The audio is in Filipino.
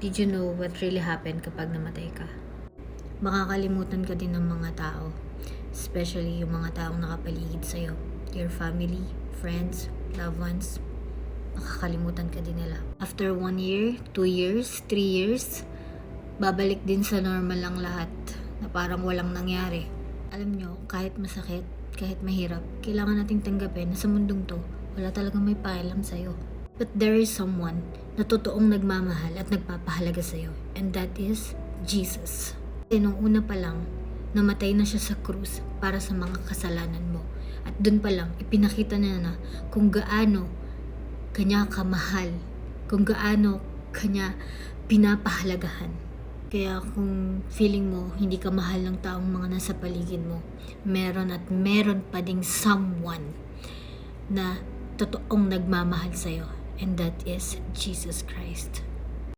Did you know what really happened kapag namatay ka? Makakalimutan ka din ng mga tao, especially yung mga taong nakapaligid sa'yo, your family, friends, loved ones. Makakalimutan ka din nila. After 1 year, 2 years, 3 years, babalik din sa normal lang lahat na parang walang nangyari. Alam nyo, kahit masakit, kahit mahirap, kailangan nating tanggapin na sa mundong to, wala talagang may pakialam sa'yo. But there is someone na totoong nagmamahal at nagpapahalaga sa'yo, and that is Jesus. Kasi nung una pa lang, namatay na siya sa krus para sa mga kasalanan mo. At dun pa lang, ipinakita niya na kung gaano kanya kamahal, kung gaano kanya pinapahalagahan. Kaya kung feeling mo hindi ka mahal ng taong mga nasa paligid mo, meron pa ding someone na totoong nagmamahal sa'yo, and that is Jesus Christ.